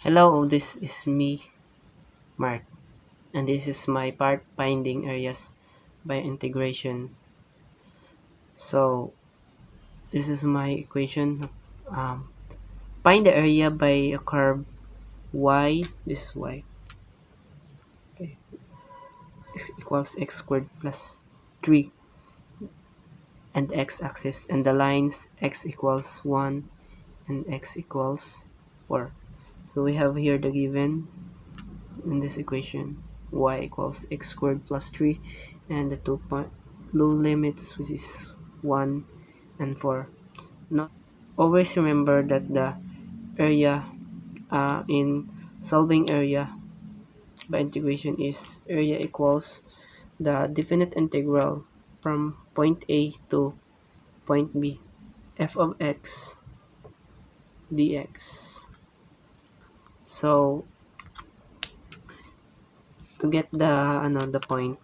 Hello, this is me, Mark, and this is my part finding areas by integration. So, this is my equation. Um, find the area by a curve y, this is y, okay, equals x squared plus 3 and x-axis, and the lines x equals 1 and x equals 4. So, we have here the given in this equation y equals x squared plus 3 and the two point low limits, which is 1 and 4. Not always remember that the area in solving area by integration is area equals the definite integral from point A to point B, f of x dx. So to get the point,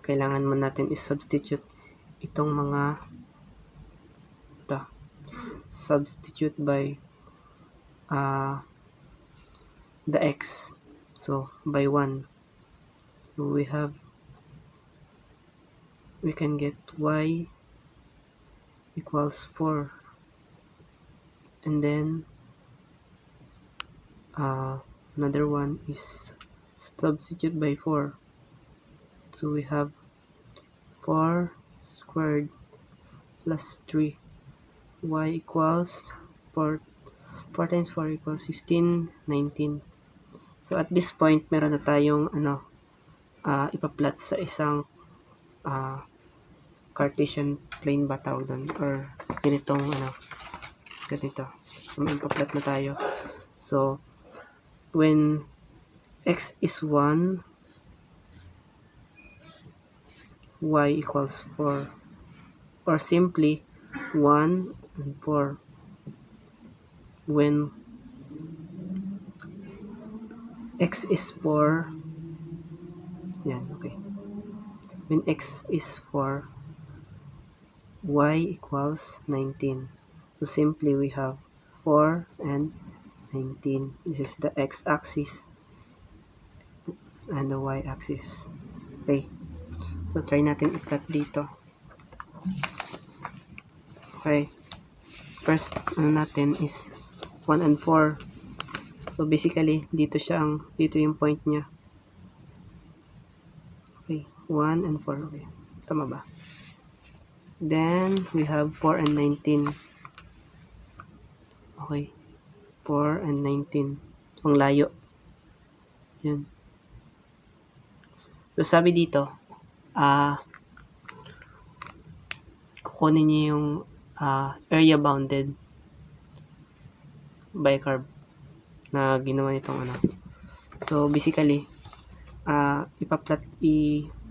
kailangan mo natin is substitute itong mga ito, substitute by the x, so by 1. So we can get y equals 4, and then another one is substitute by 4, so we have 4 squared plus 3, y equals 4 4 times 4 equals 16, 19. So at this point meron na tayong ipa-plot sa isang Cartesian plane ba tawag doon, or ganito. So may ipa-plot na tayo. So when x is 1, y equals 4, or simply 1 and 4. When x is 4, yan, okay. When x is 4, y equals 19. So simply we have 4 and 19. This is the x-axis and the y-axis. Okay. So try natin i-plot dito. Okay. First natin is 1 and 4. So basically dito yung point niya. Okay, 1 and 4. Okay. Tama ba? Then we have 4 and 19. Okay. 4 and 19. Ang layo. Yan. So sabi dito, kukunin niyo yung area bounded by curve na ginawa nitong So basically, ipa-plot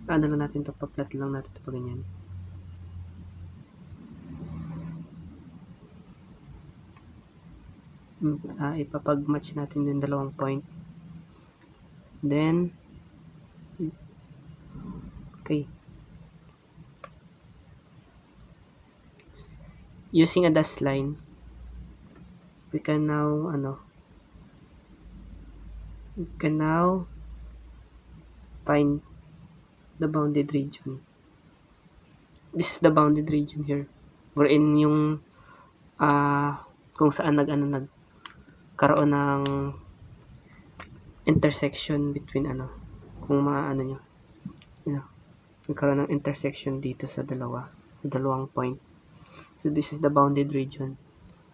lang natin to, pa-plot lang natin to pa ganyan. Ipapag-match natin yung dalawang point. Then okay. Using a dashed line, we can now find the bounded region. This is the bounded region here, wherein yung kung saan nagkaroon ng intersection between kung nyo, nagkaroon ng intersection dito sa dalawang point. So this is the bounded region.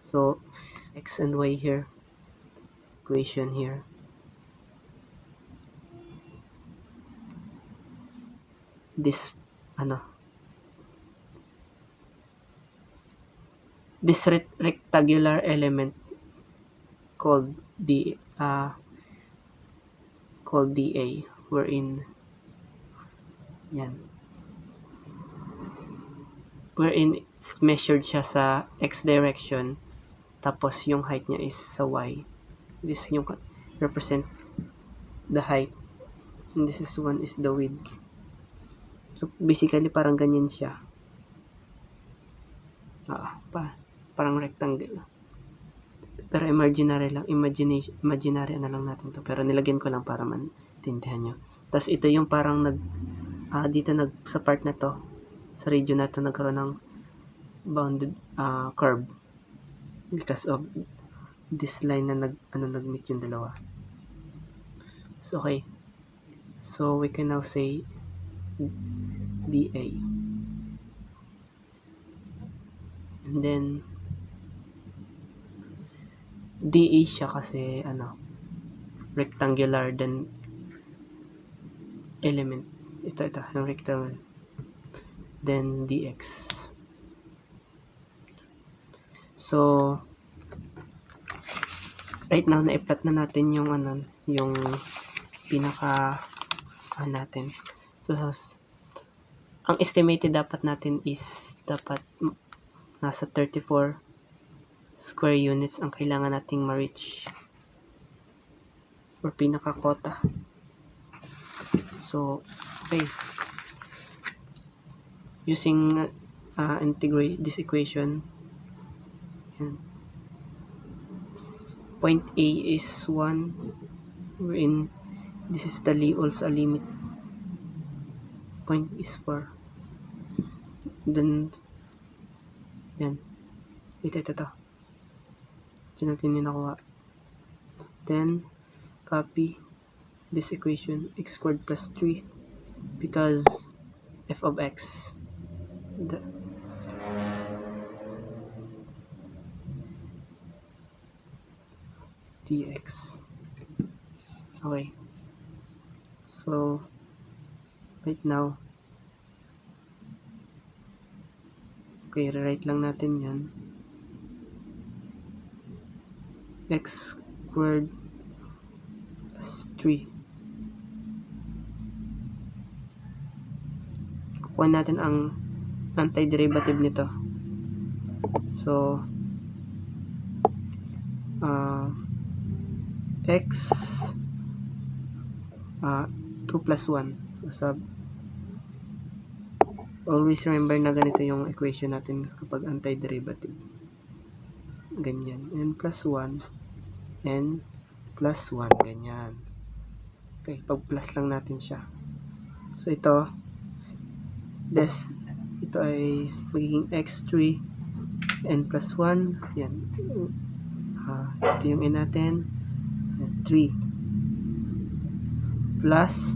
So x and y here, equation here. This rectangular element called dA, wherein measured siya sa x direction, tapos yung height niya is sa y. This yung represent the height, and this is one is the width. So basically parang ganyan siya. Parang rectangle. Pero imaginary lang, imaginary na lang natin to. Pero nilagyan ko lang para maintindihan nyo. Tapos ito yung parang dito sa part na to, sa region na to, nagkaroon ng bounded curve because of this line na nag-meet yung dalawa. So, okay. So, we can now say DA. And then, DE siya kasi, rectangular then element. Ito, yung rectangle. Then, DX. So, right now, na-plot na natin yung, yung pinaka, natin. So, ang estimated dapat natin is, dapat nasa 34 square units ang kailangan nating ma-reach or pinaka-quota. So, okay. Using integrate this equation, point A is 1, wherein this is also a limit. Point is 4. Then, yan. Ito. Ito natin yung nakuha. Then, copy this equation, x squared plus 3, because f of x, dx. Okay. So, right now, okay, rewrite lang natin yan. X squared plus 3. Kukuha natin ang antiderivative nito. So, x 2 plus 1. So, always remember na ganito yung equation natin kapag antiderivative. Ganyan. N plus 1. N plus 1. Ganyan. Okay, pag-plus lang natin siya. So, ito ay magiging x3 n plus 1. Yan. Ito yung n natin. 3 plus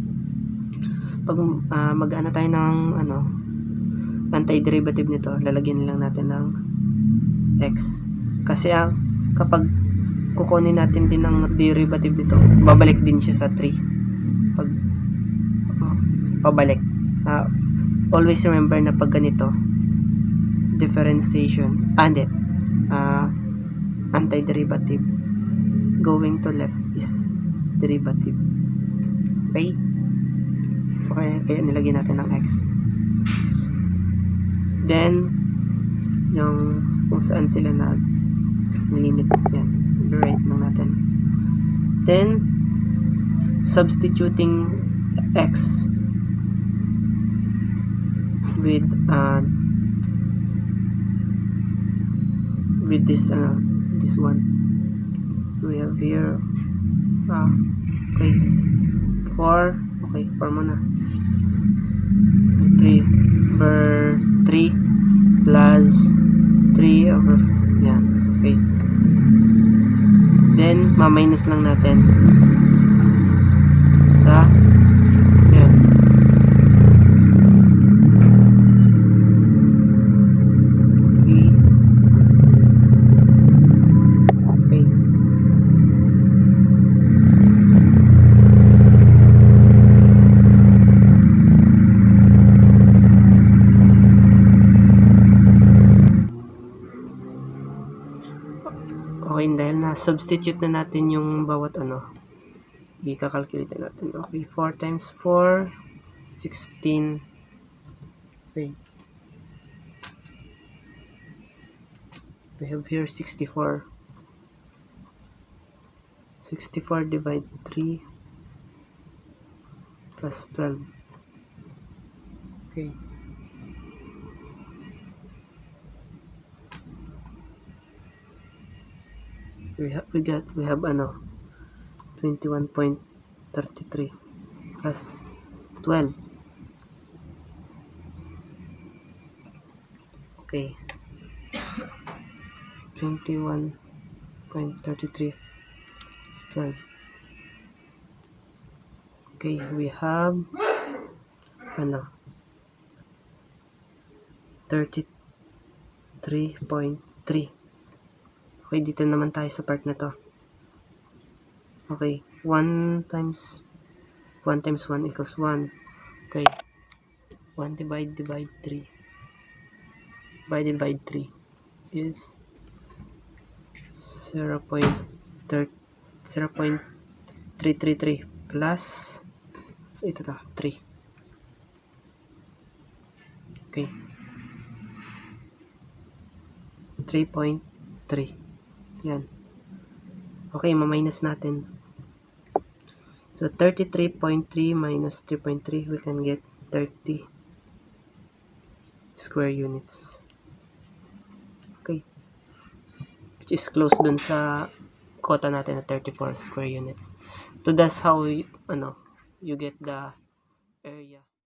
pag mag-ano tayo ng antiderivative nito, lalagyan lang natin ng x. Kasi kapag kukunin natin din ng derivative nito, babalik din siya sa 3. Pabalik. Always remember na pag ganito, differentiation, antiderivative, going to left is derivative. Okay? So, kaya nilagyan natin ng x. Then, yung kung saan sila limit, yan, rewrite lang natin. Then, substituting x with this one. So, we have here okay, 4, okay, 4 muna, 3 plus 3 over, yan, okay. Then, ma-minus lang natin sa, yan, okay. Okay, dahil na-substitute na natin yung bawat i-calculate natin. Okay, 4 times 4, 16. Okay. We have here 64. 64 divide 3 plus 12. Okay. we have 21.33 plus 12. Okay, 21.33 12. Okay, we have 33.3. Okay, dito naman tayo sa part na to. Okay, 1 times 1 equals 1. Okay, 1 divided by 3 is 0.333 plus ito to 3. Okay, 3.3. Yan. Okay, ma-minus natin. So 33.3 minus 3.3, we can get 30 square units. Okay, which is close dun sa quota natin na 34 square units. So that's how you get the area.